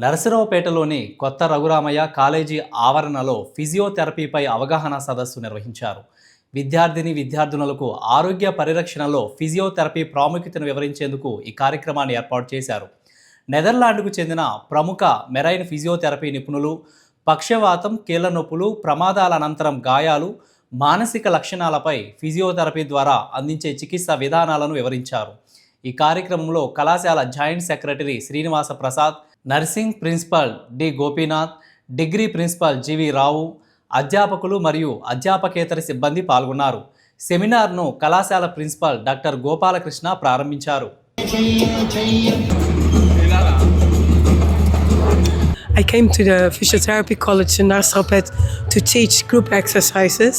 నరసరావుపేటలోని కొత్త రఘురామయ్య కాలేజీ ఆవరణలో ఫిజియోథెరపీపై అవగాహన సదస్సు నిర్వహించారు. విద్యార్థులకు ఆరోగ్య పరిరక్షణలో ఫిజియోథెరపీ ప్రాముఖ్యతను వివరించేందుకు ఈ కార్యక్రమాన్ని ఏర్పాటు చేశారు. నెదర్లాండ్కు చెందిన ప్రముఖ మెరైన్ ఫిజియోథెరపీ నిపుణులు పక్షవాతం, కీళ్ల నొప్పులు, ప్రమాదాల అనంతరం గాయాలు, మానసిక లక్షణాలపై ఫిజియోథెరపీ ద్వారా అందించే చికిత్సా విధానాలను వివరించారు. ఈ కార్యక్రమంలో కళాశాల joint secretary Srinivasa Prasad, nursing principal D Gopinath, degree principal G V Rao, అధ్యాపకులు మరియు అధ్యాపకేతర సిబ్బంది పాల్గొన్నారు. సెమినార్ను కళాశాల ప్రిన్సిపల్ డాక్టర్ గోపాలకృష్ణ ప్రారంభించారు. I came to the physiotherapy college in Narsapet to teach group exercises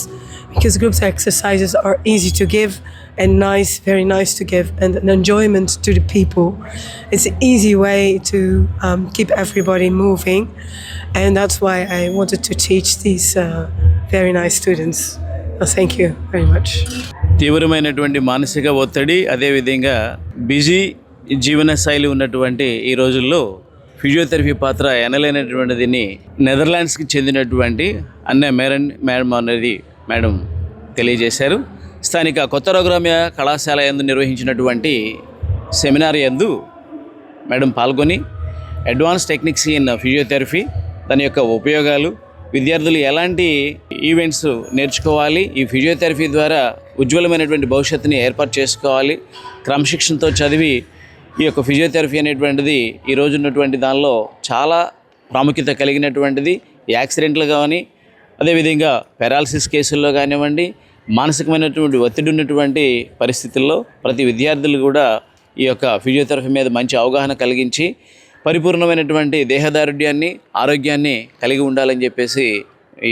because group exercises are easy to give and nice, very nice to give, and an enjoyment to the people. It's an easy way to keep everybody moving, and that's why I wanted to teach these very nice students. Thank you very much. తీవ్రమైనటువంటి మానసిక ఒత్తిడి, అదేవిధంగా busy జీవనశైలి ఉన్నటువంటి ఈ రోజుల్లో physiotherapy పాత్ర ఎనలేనటువంటిదిని నెదర్లాండ్స్కి చెందినటువంటి అన్న మేడం అనేది మేడం తెలియజేశారు. స్థానిక కొత్త రఘురామయ్య కళాశాల యందు నిర్వహించినటువంటి సెమినార్ యందు మేడం పాల్గొని అడ్వాన్స్ టెక్నిక్స్ ఇన్ ఫిజియోథెరపీ, దాని యొక్క ఉపయోగాలు, విద్యార్థులు ఎలాంటి ఈవెంట్స్ నేర్చుకోవాలి, ఈ ఫిజియోథెరపీ ద్వారా ఉజ్వలమైనటువంటి భవిష్యత్తుని ఏర్పాటు చేసుకోవాలి, క్రమశిక్షణతో చదివి ఈ యొక్క ఫిజియోథెరపీ అనేటువంటిది ఈరోజు ఉన్నటువంటి దానిలో చాలా ప్రాముఖ్యత కలిగినటువంటిది. యాక్సిడెంట్లు కానీ, అదేవిధంగా పెరాలసిస్ కేసుల్లో కానివ్వండి, మానసికమైనటువంటి ఒత్తిడి ఉన్నటువంటి పరిస్థితుల్లో ప్రతి విద్యార్థులు కూడా ఈ యొక్క ఫిజియోథెరపీ మీద మంచి అవగాహన కలిగించి పరిపూర్ణమైనటువంటి దేహదారుఢ్యాన్ని, ఆరోగ్యాన్ని కలిగి ఉండాలని చెప్పేసి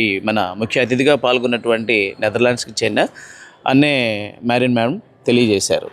ఈ మన ముఖ్య అతిథిగా పాల్గొన్నటువంటి నెదర్లాండ్స్కి చెందిన అన్నే మేడం తెలియజేశారు.